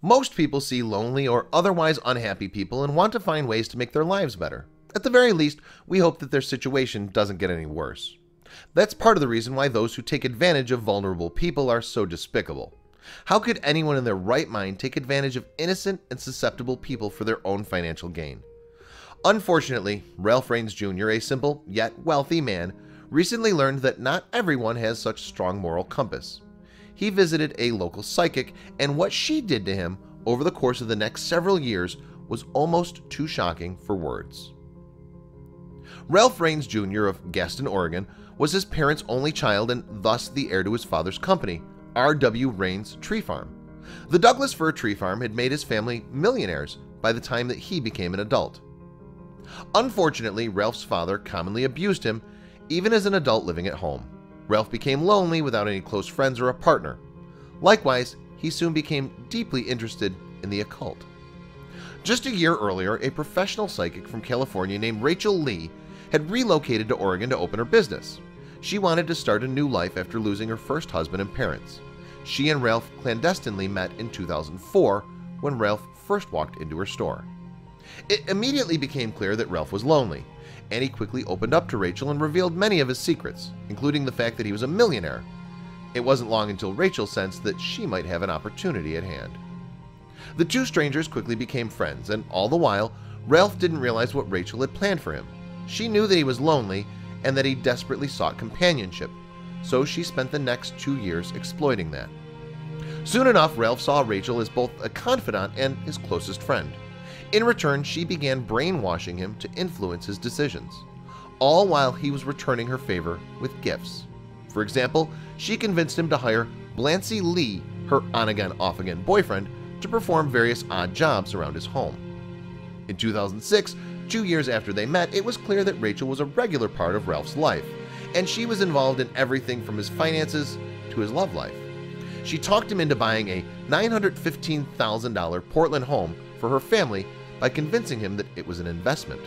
Most people see lonely or otherwise unhappy people and want to find ways to make their lives better. At the very least, we hope that their situation doesn't get any worse. That's part of the reason why those who take advantage of vulnerable people are so despicable. How could anyone in their right mind take advantage of innocent and susceptible people for their own financial gain? Unfortunately, Ralph Raines Jr., a simple yet wealthy man, recently learned that not everyone has such strong moral compass. He visited a local psychic, and what she did to him over the course of the next several years was almost too shocking for words. Ralph Raines Jr. of Gaston, Oregon, was his parents' only child and thus the heir to his father's company, R.W. Raines Tree Farm. The Douglas Fir Tree Farm had made his family millionaires by the time that he became an adult. Unfortunately, Ralph's father commonly abused him, even as an adult living at home. Ralph became lonely without any close friends or a partner. Likewise, he soon became deeply interested in the occult. Just a year earlier, a professional psychic from California named Rachel Lee had relocated to Oregon to open her business. She wanted to start a new life after losing her first husband and parents. She and Ralph clandestinely met in 2004 when Ralph first walked into her store. It immediately became clear that Ralph was lonely, and he quickly opened up to Rachel and revealed many of his secrets, including the fact that he was a millionaire. It wasn't long until Rachel sensed that she might have an opportunity at hand. The two strangers quickly became friends, and all the while, Ralph didn't realize what Rachel had planned for him. She knew that he was lonely and that he desperately sought companionship, so she spent the next 2 years exploiting that. Soon enough, Ralph saw Rachel as both a confidant and his closest friend. In return, she began brainwashing him to influence his decisions, all while he was returning her favor with gifts. For example, she convinced him to hire Blancy Lee, her on-again, off-again boyfriend, to perform various odd jobs around his home. In 2006, 2 years after they met, it was clear that Rachel was a regular part of Ralph's life, and she was involved in everything from his finances to his love life. She talked him into buying a $915,000 Portland home for her family by convincing him that it was an investment.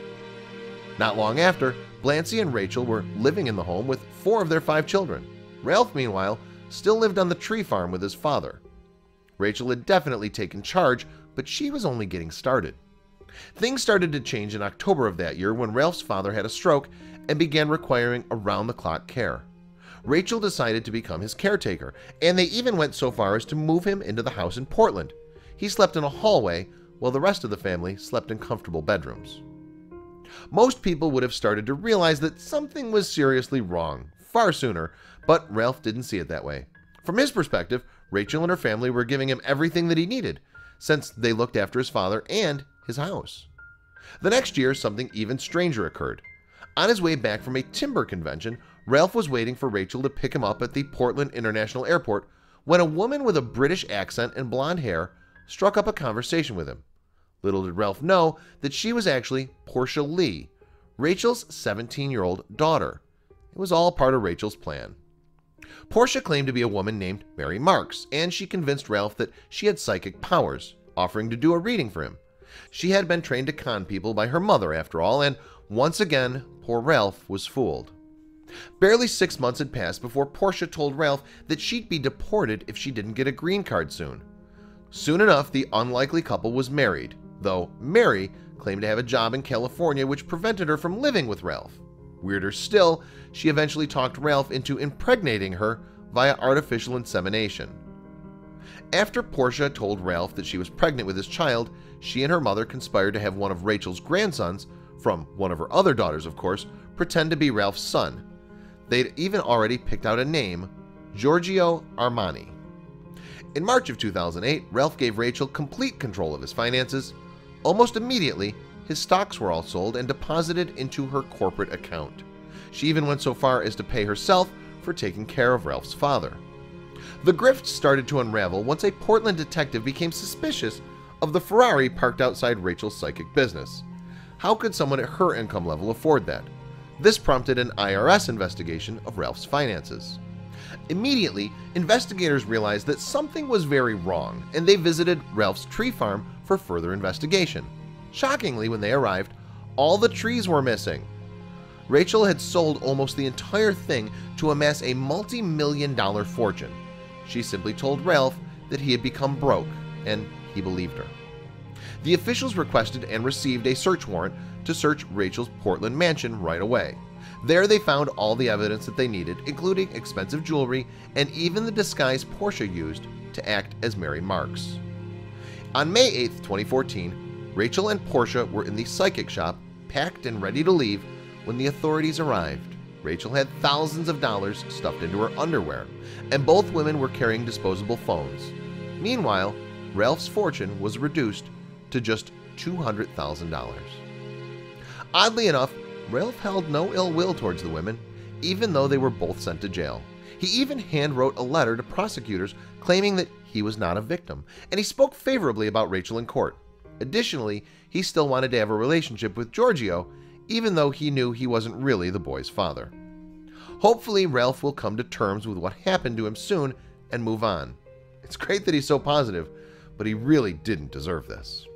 Not long after, Blancy and Rachel were living in the home with 4 of their 5 children. Ralph, meanwhile, still lived on the tree farm with his father. Rachel had definitely taken charge, but she was only getting started. Things started to change in October of that year when Ralph's father had a stroke and began requiring around-the-clock care. Rachel decided to become his caretaker, and they even went so far as to move him into the house in Portland. He slept in a hallway, while the rest of the family slept in comfortable bedrooms. Most people would have started to realize that something was seriously wrong far sooner, but Ralph didn't see it that way. From his perspective, Rachel and her family were giving him everything that he needed, since they looked after his father and his house. The next year, something even stranger occurred. On his way back from a timber convention, Ralph was waiting for Rachel to pick him up at the Portland International Airport when a woman with a British accent and blonde hair struck up a conversation with him. Little did Ralph know that she was actually Portia Lee, Rachel's 17-year-old daughter. It was all part of Rachel's plan. Portia claimed to be a woman named Mary Marks, and she convinced Ralph that she had psychic powers, offering to do a reading for him. She had been trained to con people by her mother, after all, and once again, poor Ralph was fooled. Barely 6 months had passed before Portia told Ralph that she'd be deported if she didn't get a green card soon. Soon enough, the unlikely couple was married, though Mary claimed to have a job in California which prevented her from living with Ralph. Weirder still, she eventually talked Ralph into impregnating her via artificial insemination. After Portia told Ralph that she was pregnant with his child, she and her mother conspired to have one of Rachel's grandsons, from one of her other daughters of course, pretend to be Ralph's son. They'd even already picked out a name, Giorgio Armani. In March of 2008, Ralph gave Rachel complete control of his finances. Almost immediately, his stocks were all sold and deposited into her corporate account. She even went so far as to pay herself for taking care of Ralph's father. The grift started to unravel once a Portland detective became suspicious of the Ferrari parked outside Rachel's psychic business. How could someone at her income level afford that? This prompted an IRS investigation of Ralph's finances. Immediately, investigators realized that something was very wrong, and they visited Ralph's tree farm for further investigation. Shockingly, when they arrived, all the trees were missing. Rachel had sold almost the entire thing to amass a multi-million-dollar fortune. She simply told Ralph that he had become broke, and he believed her. The officials requested and received a search warrant to search Rachel's Portland mansion right away. There they found all the evidence that they needed, including expensive jewelry and even the disguise Portia used to act as Mary Marks. On May 8, 2014, Rachel and Portia were in the psychic shop, packed and ready to leave, when the authorities arrived. Rachel had thousands of dollars stuffed into her underwear, and both women were carrying disposable phones. Meanwhile, Ralph's fortune was reduced to just $200,000. Oddly enough, Ralph held no ill will towards the women, even though they were both sent to jail. He even hand-wrote a letter to prosecutors claiming that he was not a victim, and he spoke favorably about Rachel in court. Additionally, he still wanted to have a relationship with Giorgio, even though he knew he wasn't really the boy's father. Hopefully, Ralph will come to terms with what happened to him soon and move on. It's great that he's so positive, but he really didn't deserve this.